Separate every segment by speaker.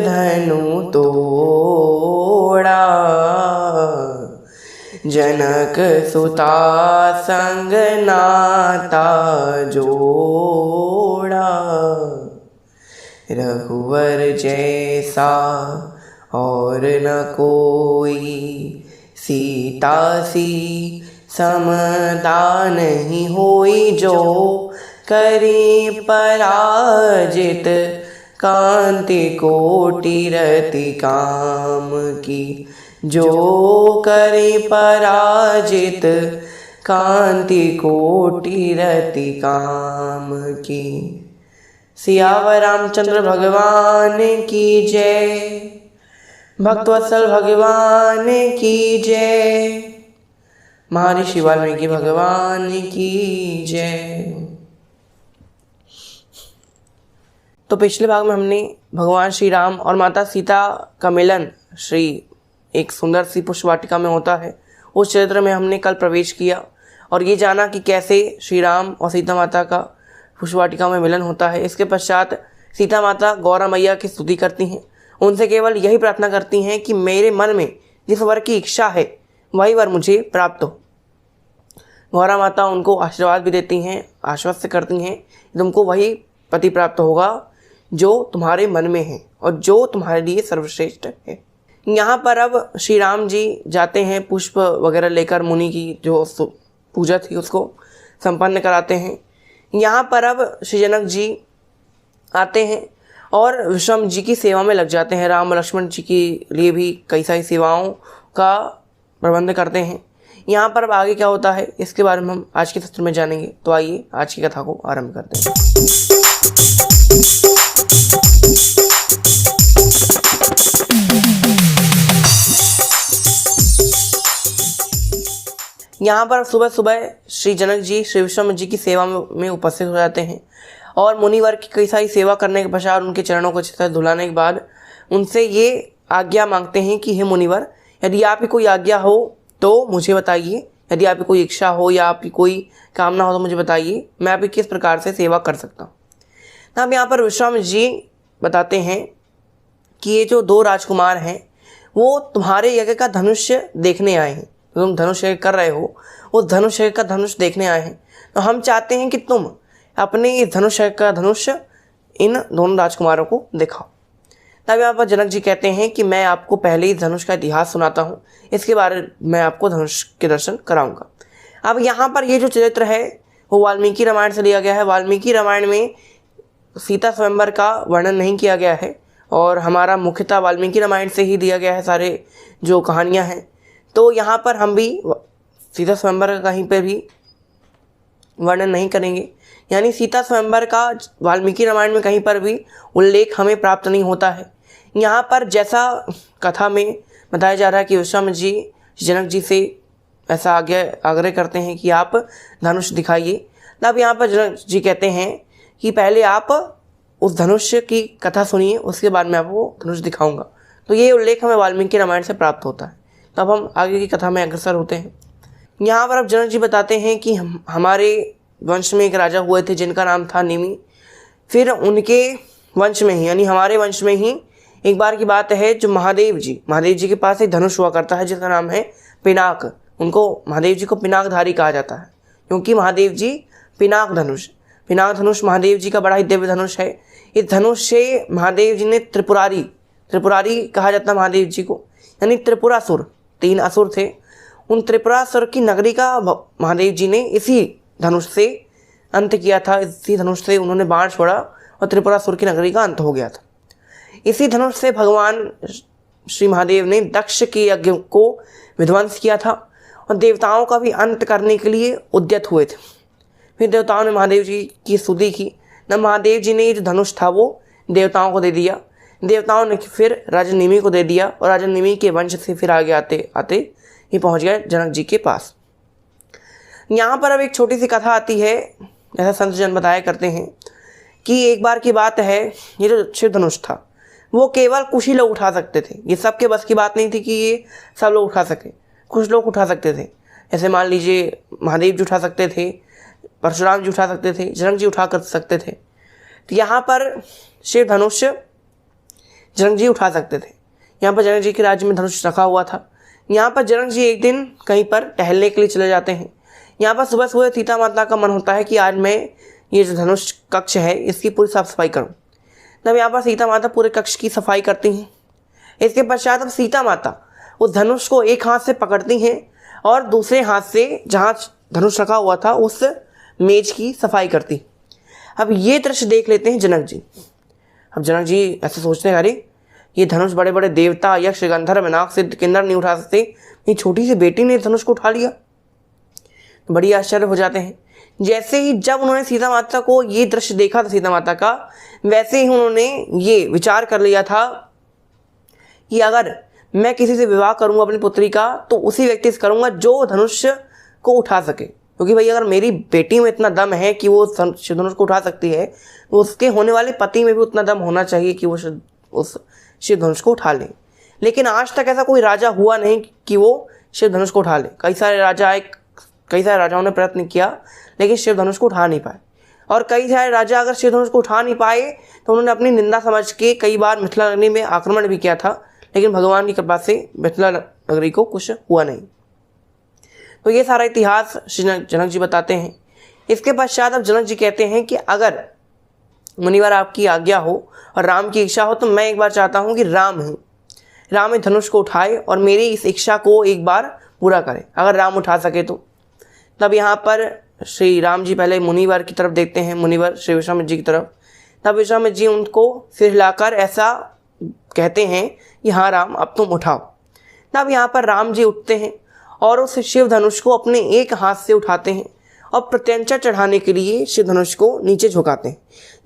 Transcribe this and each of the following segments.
Speaker 1: धनु तोड़ा, जनक सुता संग नाता जोड़ा। रघुवर जैसा और न कोई, सीता सी समता नहीं होई। जो करी पराजित, कांति कोटि रति काम की। जो करी पराजित, कांति कोटि रति काम की। सियावर रामचंद्र भगवान की जय, भक्तवत्सल भगवान की जय, महर्षि वाल्मीकि भगवान की जय। तो पिछले भाग में हमने भगवान श्री राम और माता सीता का मिलन एक सुंदर सी पुष्प वाटिका में होता है, उस चरित्र में हमने कल प्रवेश किया और ये जाना कि कैसे श्री राम और सीता माता का पुष्प वाटिका में मिलन होता है। इसके पश्चात सीता माता गौरा मैया की स्तुति करती हैं, उनसे केवल यही प्रार्थना करती हैं कि मेरे मन में जिस वर की इच्छा है वही वर मुझे प्राप्त हो। गौरा माता उनको आशीर्वाद भी देती हैं, आश्वस्त करती हैं कि तुमको वही पति प्राप्त होगा जो तुम्हारे मन में है और जो तुम्हारे लिए सर्वश्रेष्ठ है। यहाँ पर अब श्री राम जी जाते हैं, पुष्प वगैरह लेकर मुनि की जो पूजा थी उसको संपन्न कराते हैं। यहाँ पर अब श्री जनक जी आते हैं और विश्राम जी की सेवा में लग जाते हैं। राम लक्ष्मण जी के लिए भी कई सारी सेवाओं का प्रबंध करते हैं। यहाँ पर अब आगे क्या होता है इसके बारे में हम आज के सत्र में जानेंगे। तो आइए आज की कथा को आरंभ करते हैं। यहाँ पर सुबह सुबह श्री जनक जी श्री विश्वामित्र जी की सेवा में उपस्थित हो जाते हैं और मुनिवर की कई सारी सेवा करने के पश्चात उनके चरणों को अच्छी तरह धुलाने के बाद उनसे ये आज्ञा मांगते हैं कि हे मुनिवर, यदि आपकी कोई आज्ञा हो तो मुझे बताइए, यदि आपकी कोई इच्छा हो या आपकी कोई कामना हो तो मुझे बताइए, मैं आपकी किस प्रकार से सेवा कर सकता हूँ। तब यहाँ पर विश्वामित्र जी बताते हैं कि ये जो दो राजकुमार हैं वो तुम्हारे यज्ञ का धनुष्य देखने आए हैं। तो तुम धनुष यज्ञ कर रहे हो, उस धनुष यज्ञ का धनुष देखने आए हैं, तो हम चाहते हैं कि तुम अपने इस धनुष यज्ञ का धनुष इन दोनों राजकुमारों को दिखाओ। तब यहाँ पर जनक जी कहते हैं कि मैं आपको पहले ही धनुष का इतिहास सुनाता हूँ, इसके बारे में आपको धनुष के दर्शन कराऊंगा। अब यहाँ पर ये जो चरित्र है वो वाल्मीकि रामायण से लिया गया है। वाल्मीकि रामायण में सीता स्वयंवर का वर्णन नहीं किया गया है और हमारा मुख्यतः वाल्मीकि रामायण से ही दिया गया है सारे जो कहानियाँ हैं। तो यहाँ पर हम भी सीता स्वयंवर का कहीं पर भी वर्णन नहीं करेंगे, यानी सीता स्वयंवर का वाल्मीकि रामायण में कहीं पर भी उल्लेख हमें प्राप्त नहीं होता है। यहाँ पर जैसा कथा में बताया जा रहा है कि विश्वामित्र जी जनक जी से ऐसा आग्रह करते हैं कि आप धनुष दिखाइए, तब यहाँ पर जनक जी कहते हैं कि पहले आप उस धनुष की कथा सुनिए, उसके बाद मैं आपको धनुष दिखाऊंगा। तो ये उल्लेख हमें वाल्मीकि रामायण से प्राप्त होता है। तब हम आगे की कथा में अग्रसर होते हैं। यहाँ पर अब जनक जी बताते हैं कि हमारे वंश में एक राजा हुए थे जिनका नाम था निमि। फिर उनके वंश में ही यानी हमारे वंश में ही एक बार की बात है, जो महादेव जी के पास एक धनुष हुआ करता है जिसका नाम है पिनाक। उनको महादेव जी को पिनाकधारी कहा जाता है क्योंकि महादेव जी पिनाक धनुष महादेव जी का बड़ा ही दिव्य धनुष है। इस धनुष से महादेव जी ने त्रिपुरारी कहा जाता है महादेव जी को, यानी त्रिपुरासुर 3 असुर थे, उन त्रिपुरासुर की नगरी का महादेव जी ने इसी धनुष से अंत किया था। इसी धनुष से उन्होंने बाण छोड़ा और त्रिपुरासुर की नगरी का अंत हो गया था। इसी धनुष से भगवान श्री महादेव ने दक्ष के यज्ञ को विध्वंस किया था और देवताओं का भी अंत करने के लिए उद्यत हुए थे। फिर देवताओं ने महादेव जी की स्तुति की, न महादेव जी ने ये जो धनुष था वो देवताओं को दे दिया। देवताओं ने फिर राजा निमि को दे दिया और राजा निमि के वंश से फिर आगे आते आते ही पहुंच गए जनक जी के पास। यहाँ पर अब एक छोटी सी कथा आती है, जैसा संत जन बताया करते हैं कि एक बार की बात है, ये जो शिव धनुष था वो केवल कुछ ही लोग उठा सकते थे। ये सबके बस की बात नहीं थी कि ये सब लोग उठा सके, कुछ लोग उठा सकते थे। जैसे मान लीजिए महादेव जी उठा सकते थे, परशुराम जी उठा सकते थे, जनक जी उठा कर सकते थे। तो यहाँ पर शिव धनुष जनक जी उठा सकते थे। यहाँ पर जनक जी के राज्य में धनुष रखा हुआ था। यहाँ पर जनक जी एक दिन कहीं पर टहलने के लिए चले जाते हैं। यहाँ पर सुबह सुबह सीता माता का मन होता है कि आज मैं ये जो धनुष कक्ष है इसकी पूरी साफ सफाई करूँ। तब यहाँ पर सीता माता पूरे कक्ष की सफाई करती हैं। इसके पश्चात अब सीता माता उस धनुष को एक हाथ से पकड़ती हैं और दूसरे हाथ से जहाँ धनुष रखा हुआ था उस मेज की सफाई करती। अब ये दृश्य देख लेते हैं जनक जी। अब जनक जी ऐसे सोचते हैं, अरे ये धनुष बड़े बड़े देवता, यक्ष, गंधर्व, नाग, सिद्ध, किन्नर नहीं उठा सकते, ये छोटी सी बेटी ने धनुष को उठा लिया। बड़ी आश्चर्य हो जाते हैं। जैसे ही जब उन्होंने सीता माता को ये दृश्य देखा था सीता माता का, वैसे ही उन्होंने ये विचार कर लिया था कि अगर मैं किसी से विवाह करूंगा अपनी पुत्री का तो उसी व्यक्ति से करूंगा जो धनुष को उठा सके। क्योंकि भाई अगर मेरी बेटी में इतना दम है कि वो शिव धनुष को उठा सकती है तो उसके होने वाले पति में भी उतना दम होना चाहिए कि वो उस शिव धनुष को उठा ले। लेकिन आज तक ऐसा कोई राजा हुआ नहीं कि वो शिव धनुष को उठा ले। कई सारे राजाओं ने प्रयत्न किया लेकिन शिव धनुष को उठा नहीं पाए। और कई सारे राजा अगर शिव धनुष को उठा नहीं पाए तो उन्होंने अपनी निंदा समझ के कई बार मिथिला नगरी में आक्रमण भी किया था, लेकिन भगवान की कृपा से मिथिला नगरी को कुछ हुआ नहीं। तो ये सारा इतिहास श्री जनक जी बताते हैं। इसके पश्चात अब जनक जी कहते हैं कि अगर मुनिवर आपकी आज्ञा हो और राम की इच्छा हो तो मैं एक बार चाहता हूँ कि राम धनुष को उठाए और मेरी इस इच्छा को एक बार पूरा करे, अगर राम उठा सके तो। तब यहाँ पर श्री राम जी पहले मुनिवर की तरफ देखते हैं, मुनिवर श्री विश्वामित्र जी की तरफ। तब विश्वामित्र जी उनको सिर हिलाकर ऐसा कहते हैं कि हाँ राम अब तुम उठाओ। तब यहाँ पर राम जी उठते हैं और उस शिव धनुष को अपने एक हाथ से उठाते हैं और प्रत्यंचा चढ़ाने के लिए शिव धनुष को नीचे झुकाते हैं।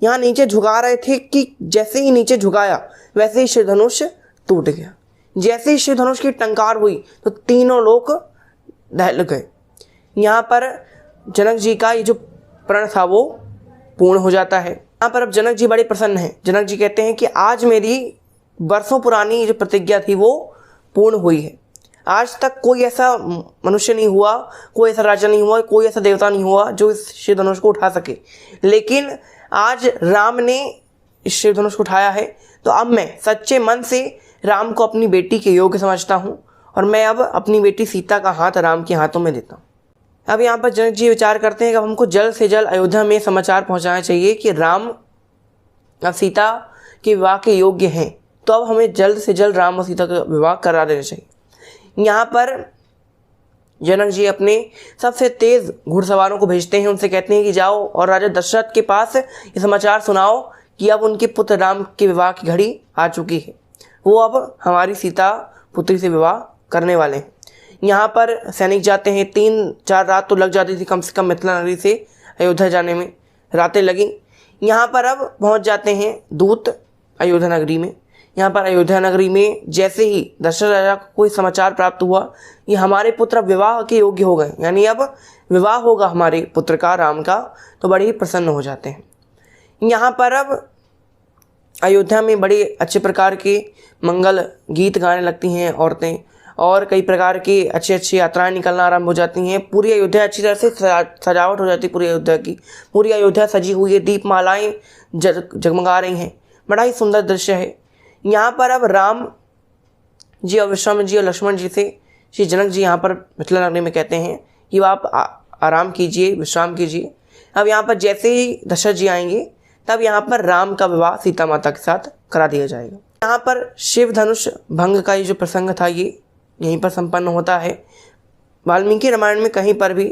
Speaker 1: यहाँ नीचे झुका रहे थे कि जैसे ही नीचे झुकाया वैसे ही शिव धनुष टूट गया। जैसे ही शिव धनुष की टंकार हुई तो तीनों लोग दहल गए। यहाँ पर जनक जी का ये जो प्रण था वो पूर्ण हो जाता है। यहाँ पर अब जनक जी बड़े प्रसन्न हैं। जनक जी कहते हैं कि आज मेरी वर्षों पुरानी जो प्रतिज्ञा थी वो पूर्ण हुई है। आज तक कोई ऐसा मनुष्य नहीं हुआ, कोई ऐसा राजा नहीं हुआ, कोई ऐसा देवता नहीं हुआ जो इस शिव धनुष को उठा सके, लेकिन आज राम ने इस शिव धनुष को उठाया है। तो अब मैं सच्चे मन से राम को अपनी बेटी के योग्य समझता हूँ और मैं अब अपनी बेटी सीता का हाथ राम के हाथों में देता हूँ। अब यहाँ पर जनक जी विचार करते हैं कि अब हमको जल्द से जल्द अयोध्या में समाचार पहुँचाना चाहिए कि राम अब सीता के विवाह के योग्य हैं, तो अब हमें जल्द से जल्द राम और सीता का विवाह करा देना चाहिए। यहाँ पर जनक जी अपने सबसे तेज घुड़सवारों को भेजते हैं, उनसे कहते हैं कि जाओ और राजा दशरथ के पास ये समाचार सुनाओ कि अब उनके पुत्र राम के विवाह की घड़ी आ चुकी है, वो अब हमारी सीता पुत्री से विवाह करने वाले हैं। यहाँ पर सैनिक जाते हैं, 3-4 रात तो लग जाती थी कम से कम मिथिला नगरी से अयोध्या जाने में, रातें लगी। यहाँ पर अब पहुँच जाते हैं दूत अयोध्या नगरी में। यहाँ पर अयोध्या नगरी में जैसे ही दशरथ राजा को कोई समाचार प्राप्त हुआ कि हमारे पुत्र विवाह के योग्य हो गए, यानी अब विवाह होगा हमारे पुत्र का राम का, तो बड़े ही प्रसन्न हो जाते हैं। यहाँ पर अब अयोध्या में बड़े अच्छे प्रकार के मंगल गीत गाने लगती हैं औरतें और कई प्रकार की अच्छी अच्छी यात्राएं निकलना आरंभ हो जाती हैं। पूरी अयोध्या अच्छी तरह से सजावट हो जाती है। पूरी अयोध्या की पूरी अयोध्या सजी हुई है, दीपमालाएं जगमगा रही हैं, बड़ा ही सुंदर दृश्य है। यहाँ पर अब राम जी और विश्वामित्र जी और लक्ष्मण जी से श्री जनक जी यहाँ पर मिथिला नगरी में कहते हैं कि आप आराम कीजिए, विश्राम कीजिए। अब यहाँ पर जैसे ही दशरथ जी आएंगे तब यहाँ पर राम का विवाह सीता माता के साथ करा दिया जाएगा। यहाँ पर शिव धनुष भंग का ये जो प्रसंग था ये यहीं पर संपन्न होता है। वाल्मीकि रामायण में कहीं पर भी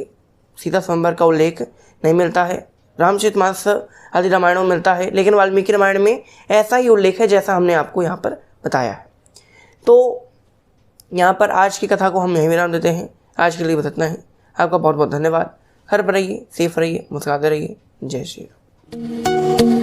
Speaker 1: सीता स्वयंवर का उल्लेख नहीं मिलता है। रामचरितमानस आदि रामायणों में मिलता है, लेकिन वाल्मीकि रामायण में ऐसा ही उल्लेख है जैसा हमने आपको यहाँ पर बताया है। तो यहाँ पर आज की कथा को हम यहीं विराम देते हैं। आज के लिए बस इतना है। आपका बहुत बहुत धन्यवाद। घर पर रहिए, सेफ रहिए, मुस्कुराते रहिए। जय श्री राम।